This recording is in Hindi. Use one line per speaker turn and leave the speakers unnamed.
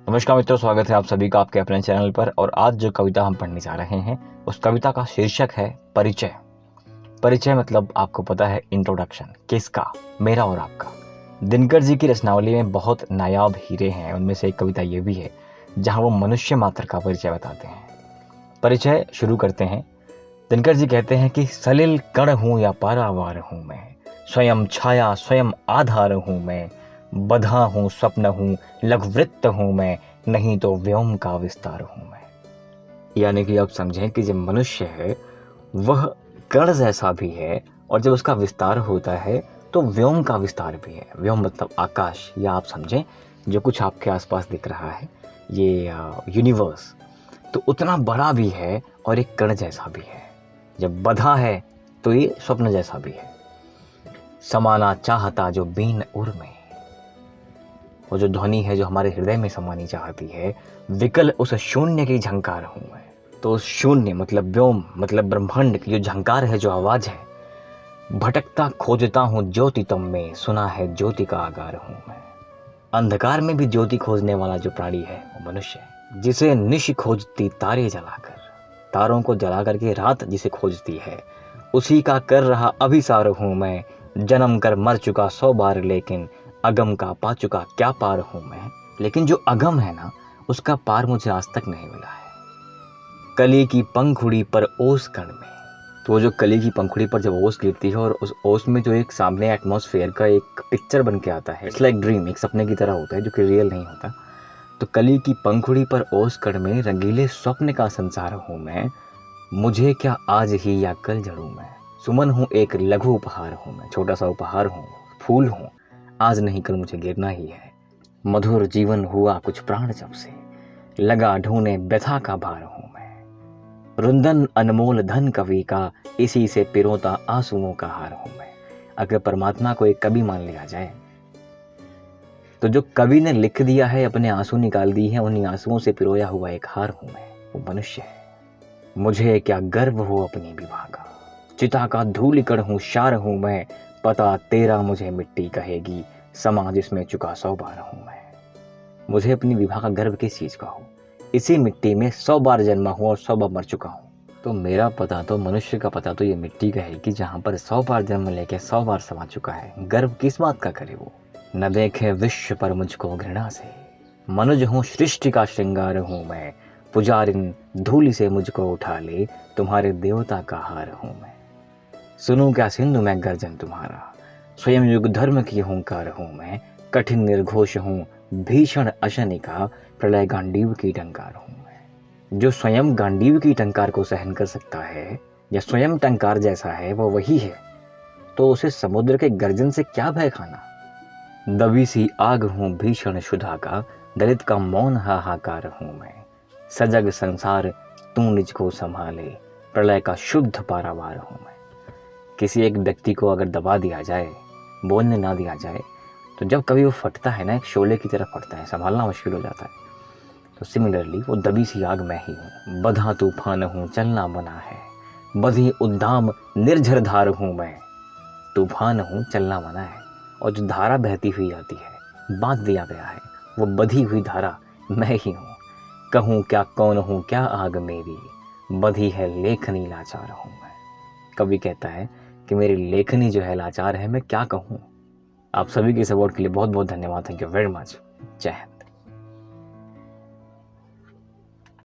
नमस्कार मित्रों, स्वागत है आप सभी का आपके अपने चैनल पर। और आज जो कविता हम पढ़ने जा रहे हैं उस कविता का शीर्षक है परिचय। परिचय मतलब आपको पता है इंट्रोडक्शन, किसका, मेरा और आपका। दिनकर जी की रचनावली में बहुत नायाब हीरे हैं। उनमें से एक कविता ये भी है जहाँ वो मनुष्य मात्र का परिचय बताते हैं। परिचय शुरू करते हैं। दिनकर जी कहते हैं कि सलिल कण हूँ या पारावार हूँ मैं, स्वयं छाया स्वयं आधार हूँ मैं, बधा हूँ स्वप्न हूँ लघुवृत्त हूँ मैं, नहीं तो व्योम का विस्तार हूँ मैं। यानी कि आप समझें कि जो मनुष्य है वह कण जैसा भी है और जब उसका विस्तार होता है तो व्योम का विस्तार भी है। व्योम मतलब आकाश, या आप समझें जो कुछ आपके आसपास दिख रहा है ये यूनिवर्स, तो उतना बड़ा भी है और एक कण जैसा भी है। जब बधा है तो ये स्वप्न जैसा भी है। समाना चाहता जो बीन उर में, वो जो ध्वनि है जो हमारे हृदय में समानी चाहती है, विकल उस शून्य की झंकार हूं मैं। तो उस शून्य मतलब व्योम मतलब ब्रह्मांड की जो झंकार है, जो आवाज है, भटकता खोजता हूँ ज्योति तम में, सुना है ज्योति का आगार हूं मैं। अंधकार में भी ज्योति खोजने वाला जो प्राणी है वो मनुष्य है, जिसे निश खोजती तारे जलाकर, तारों को जला करके रात जिसे खोजती है, उसी का कर रहा अभिसार हूं मैं। जन्म कर मर चुका 100 बार लेकिन अगम का पा चुका क्या पार हूं मैं। लेकिन जो अगम है ना, उसका पार मुझे आज तक नहीं मिला है। कली की पंखुड़ी पर ओस कण में, तो वो जो कली की पंखुड़ी पर जब ओस गिरती है और उस ओस में जो एक सामने एटमॉस्फेयर का एक पिक्चर बन के आता है, इट्स लाइक ड्रीम, एक सपने की तरह होता है जो कि रियल नहीं होता। तो कली की पंखुड़ी पर ओस कण में रंगीले स्वप्न का संसार हूँ मैं। मुझे क्या आज ही या कल जड़ूं मैं। सुमन हूँ एक लघु उपहार हूँ मैं, छोटा सा उपहार हूँ, फूल हूँ, आज नहीं कल मुझे गिरना ही है। मधुर जीवन हुआ कुछ प्राण जब से, लगा ढूंढने व्यथा का भार हूँ मैं। रुंदन अनमोल धन कवि का, इसी से पिरोता आंसुओं का हार हूँ मैं। अगर परमात्मा को एक कवि मान लिया जाए तो जो कवि ने लिख दिया है, अपने आंसू निकाल दी है, उन्हीं आंसुओं से पिरोया हुआ एक हार हूं मैं, वो मनुष्य है। मुझे क्या गर्व हो अपनी विभा का, चिता का धूलिकण हूँ शार हूं मैं। पता तेरा मुझे मिट्टी कहेगी, समाज इसमें चुका 100 बार हूं मैं। मुझे अपनी विभा का गर्व किस चीज का हो, इसी मिट्टी में 100 बार जन्मा हूं और 100 बार मर चुका हूं। तो मेरा पता तो, मनुष्य का पता तो ये मिट्टी का है कि जहां पर 100 बार जन्म लेके 100 बार समा चुका है। गर्व किस बात का करे वो। न देखे विश्व पर मुझको घृणा से, मनुज हूँ सृष्टि का श्रृंगार हूँ मैं। पुजारिन धूलि से मुझको उठा ले, तुम्हारे देवता का हार हूँ मैं। सुनूं क्या सिंधु में गर्जन तुम्हारा, स्वयं युग धर्म की हुंकार हूँ मैं। कठिन निर्घोष हूँ भीषण अशनिका, प्रलय गांडीव की टंकार हूँ मैं। जो स्वयं गांडीव की टंकार को सहन कर सकता है या स्वयं टंकार जैसा है, वो वही है, तो उसे समुद्र के गर्जन से क्या भय खाना। दबी सी आग हूँ भीषण शुदा का, दलित का मौन हाहाकार हूँ मैं। सजग संसार तू निज को संभाले, प्रलय का शुद्ध पारावार हूँ मैं। किसी एक व्यक्ति को अगर दबा दिया जाए, बोलने ना दिया जाए, तो जब कभी वो फटता है ना, एक शोले की तरह फटता है, संभालना मुश्किल हो जाता है। तो सिमिलरली वो दबी सी आग मैं ही हूँ। बधा तूफान हूँ चलना बना है, बधी उद्दाम निर्झर धार हूँ मैं। तूफान हूँ चलना मना है, और जो धारा बहती हुई आती है, बांध दिया गया है, वो बधी हुई धारा मैं ही हूँ। कहूँ क्या कौन हूँ क्या आग मेरी, बधी है लेखनी लाचार हूँ मैं। कवि कहता है कि मेरी लेखनी जो है लाचार है, मैं क्या कहूँ। आप सभी के सपोर्ट के लिए बहुत बहुत धन्यवाद। Thank you very much. जय हिंद।